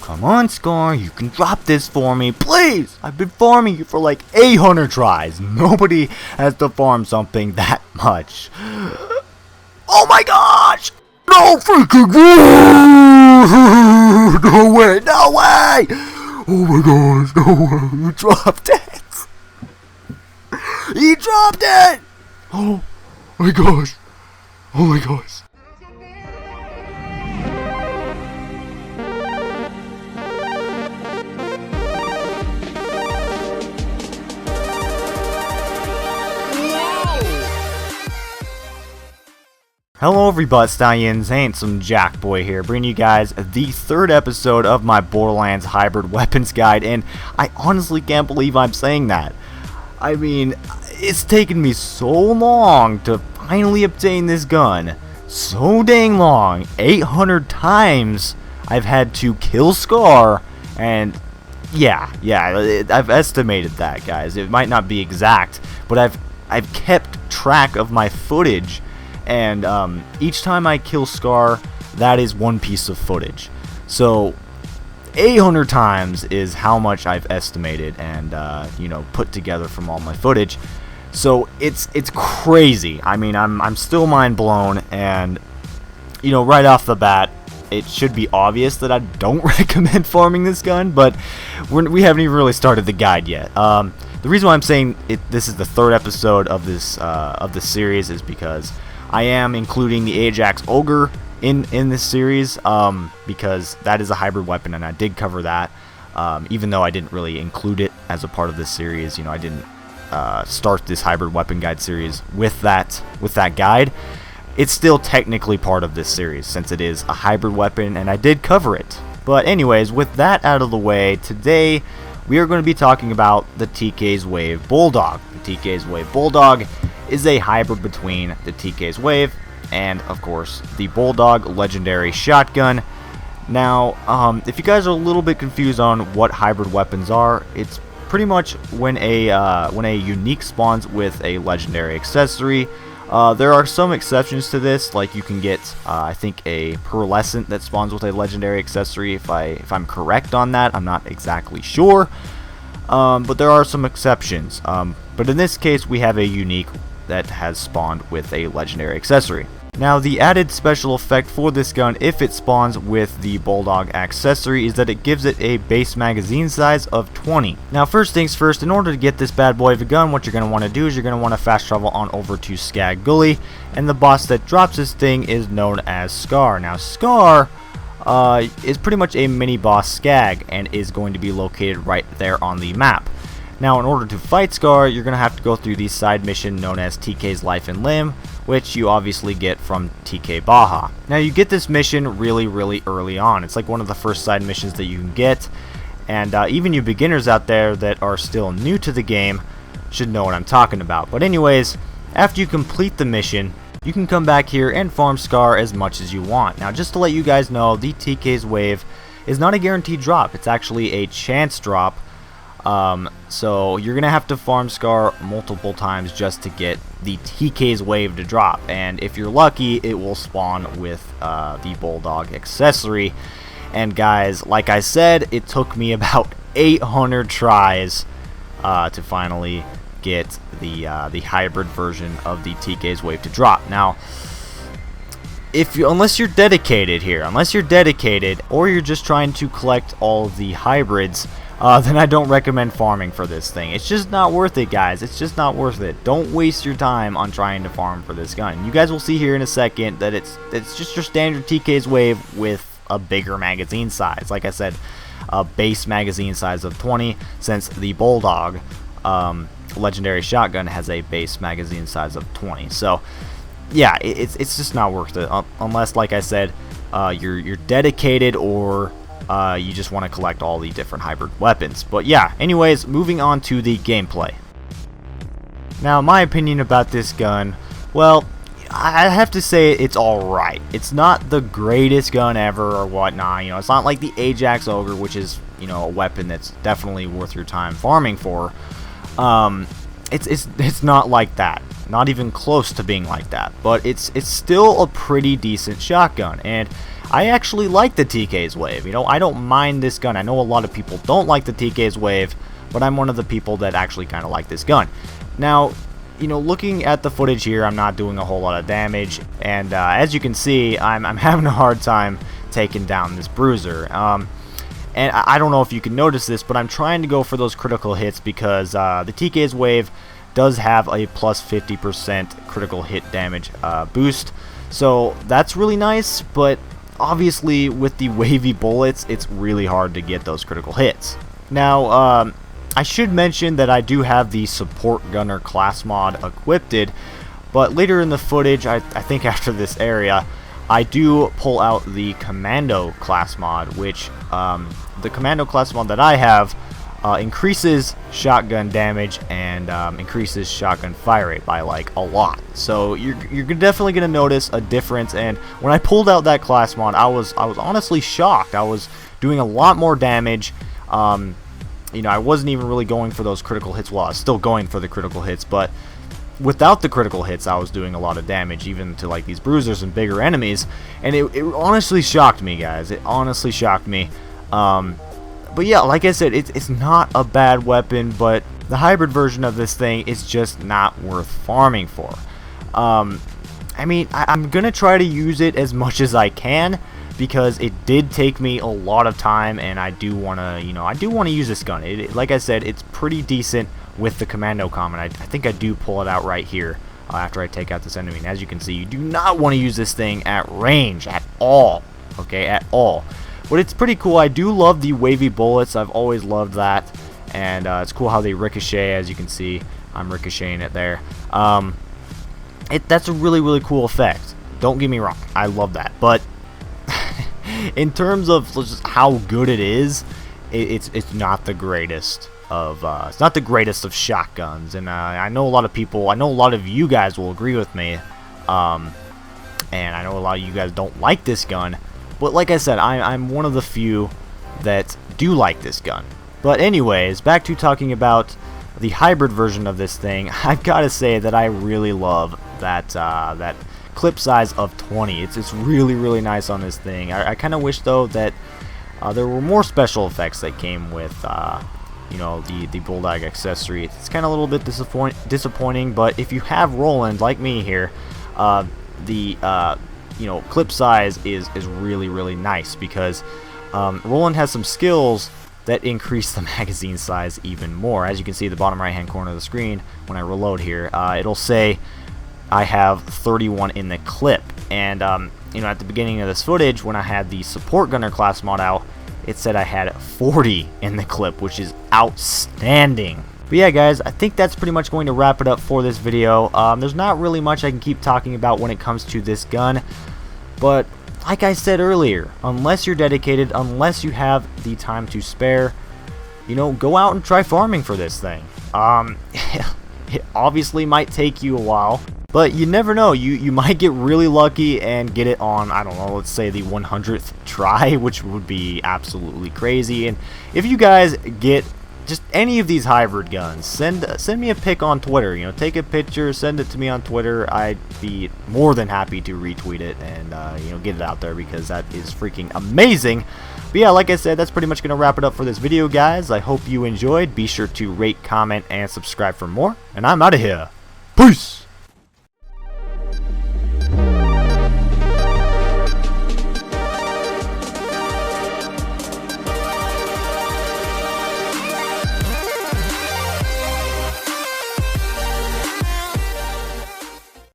Come on, Scar, you can drop this for me, please! I've been farming you for like 800 tries. Nobody has to farm something that much. Oh my gosh! No freaking way! No way! No way! Oh my gosh! No way! You dropped it! He dropped it! Oh my gosh! Oh my gosh! Hello everybody, Stallions, Handsome Jack Boy here, bringing you guys the third episode of my Borderlands Hybrid Weapons Guide, and I honestly can't believe I'm saying that. I mean, it's taken me so long to finally obtain this gun. So dang long. 800 times I've had to kill Scar, and yeah, I've estimated that, guys. It might not be exact, but I've kept track of my footage. And each time I kill Scar, that is one piece of footage. So 800 times is how much I've estimated and put together from all my footage. So it's crazy. I mean, I'm still mind blown, and right off the bat, it should be obvious that I don't recommend farming this gun, but we haven't even really started the guide yet. The reason why I'm saying this is the third episode of this series is because I am including the Ajax Ogre in this series because that is a hybrid weapon, and I did cover that. Even though I didn't really include it as a part of this series, I didn't start this hybrid weapon guide series with that guide. It's still technically part of this series since it is a hybrid weapon, and I did cover it. But anyways, with that out of the way, today we are going to be talking about the TK's Wave Bulldog. The TK's Wave Bulldog is a hybrid between the TK's Wave and, of course, the Bulldog legendary shotgun. Now, if you guys are a little bit confused on what hybrid weapons are, it's pretty much when a unique spawns with a legendary accessory. There are some exceptions to this, like you can get, I think, a pearlescent that spawns with a legendary accessory. If I'm correct on that, I'm not exactly sure, but there are some exceptions. But in this case, we have a unique that has spawned with a legendary accessory. Now, the added special effect for this gun, if it spawns with the Bulldog accessory, is that it gives it a base magazine size of 20. Now, first things first, in order to get this bad boy of a gun, what you're going to want to do is you're going to want to fast travel on over to Skag Gully, and the boss that drops this thing is known as Scar. Now, Scar is pretty much a mini boss Skag and is going to be located right there on the map. Now, in order to fight Scar, you're going to have to go through the side mission known as TK's Life and Limb, which you obviously get from TK Baja. Now, you get this mission really early on. It's like one of the first side missions that you can get, and even you beginners out there that are still new to the game should know what I'm talking about. But anyways, after you complete the mission, you can come back here and farm Scar as much as you want. Now, just to let you guys know, the TK's Wave is not a guaranteed drop. It's actually a chance drop. So you're gonna have to farm Scar multiple times just to get the TK's Wave to drop, and if you're lucky, it will spawn with the Bulldog accessory. And guys, like I said, it took me about 800 tries to finally get the hybrid version of the TK's Wave to drop. Now, unless you're dedicated here, or you're just trying to collect all of the hybrids, then I don't recommend farming for this thing. It's just not worth it, guys. It's just not worth it. Don't waste your time on trying to farm for this gun. You guys will see here in a second that it's just your standard TK's Wave with a bigger magazine size. Like I said, a base magazine size of 20, since the Bulldog legendary shotgun has a base magazine size of 20. So yeah, it's just not worth it unless, like I said, you're dedicated, or you just want to collect all the different hybrid weapons. But yeah, anyways, moving on to the gameplay. Now, my opinion about this gun, well, I have to say it's alright. It's not the greatest gun ever or whatnot. It's not like the Ajax Ogre, which is, a weapon that's definitely worth your time farming for. It's not like that. Not even close to being like that. But it's still a pretty decent shotgun. And I actually like the TK's Wave. You know, I don't mind this gun. I know a lot of people don't like the TK's Wave, but I'm one of the people that actually kind of like this gun. Now, you know, looking at the footage here, I'm not doing a whole lot of damage, and as you can see, I'm having a hard time taking down this bruiser. And I don't know if you can notice this, but I'm trying to go for those critical hits because the TK's Wave does have a plus 50% critical hit damage boost. So that's really nice, but obviously with the wavy bullets, it's really hard to get those critical hits. Now, I should mention that I do have the Support Gunner class mod equipped, but later in the footage, I think after this area, I do pull out the Commando class mod, which the Commando class mod that I have increases shotgun damage and increases shotgun fire rate by like a lot. So you're definitely gonna notice a difference. And when I pulled out that class mod, I was honestly shocked. I was doing a lot more damage. You know, I wasn't even really going for those critical hits. Well, I was still going for the critical hits, but without the critical hits, I was doing a lot of damage, even to like these bruisers and bigger enemies. And it honestly shocked me, guys. It honestly shocked me. But yeah, like I said, it's not a bad weapon, but the hybrid version of this thing is just not worth farming for. I mean, I'm gonna try to use it as much as I can, because it did take me a lot of time, and I do wanna, you know, I do wanna use this gun. Like I said, it's pretty decent with the Commando comment. I think I do pull it out right here after I take out this enemy. And as you can see, you do not want to use this thing at range at all. Okay, at all. But it's pretty cool. I do love the wavy bullets. I've always loved that. And it's cool how they ricochet. As you can see, I'm ricocheting it there. That's a really, really cool effect. Don't get me wrong. I love that. But in terms of just how good it is, it's not the greatest of shotguns. And I know a lot of people, I know a lot of you guys will agree with me. And I know a lot of you guys don't like this gun. But like I said, I'm one of the few that do like this gun. But anyways, back to talking about the hybrid version of this thing. I've got to say that I really love that clip size of 20. It's really, really nice on this thing. I kind of wish though that there were more special effects that came with you know, the Bulldog accessory. It's kind of a little bit disappointing, but if you have Roland like me here, you know, clip size is really, really nice, because Roland has some skills that increase the magazine size even more. As you can see at the bottom right hand corner of the screen, when I reload here, it'll say I have 31 in the clip. And you know, at the beginning of this footage, when I had the Support Gunner class mod out, it said I had 40 in the clip, which is outstanding. But yeah, guys, I think that's pretty much going to wrap it up for this video. There's not really much I can keep talking about when it comes to this gun, but like I said earlier, unless you're dedicated, unless you have the time to spare, you know, go out and try farming for this thing. It obviously might take you a while, but you never know. You might get really lucky and get it on, I don't know, let's say the 100th try, which would be absolutely crazy. And if you guys get just any of these hybrid guns, send me a pic on Twitter. You know, take a picture, send it to me on Twitter. I'd be more than happy to retweet it and you know, get it out there, because that is freaking amazing. But yeah, like I said, that's pretty much gonna wrap it up for this video, guys. I hope you enjoyed. Be sure to rate, comment, and subscribe for more. And I'm out of here. Peace.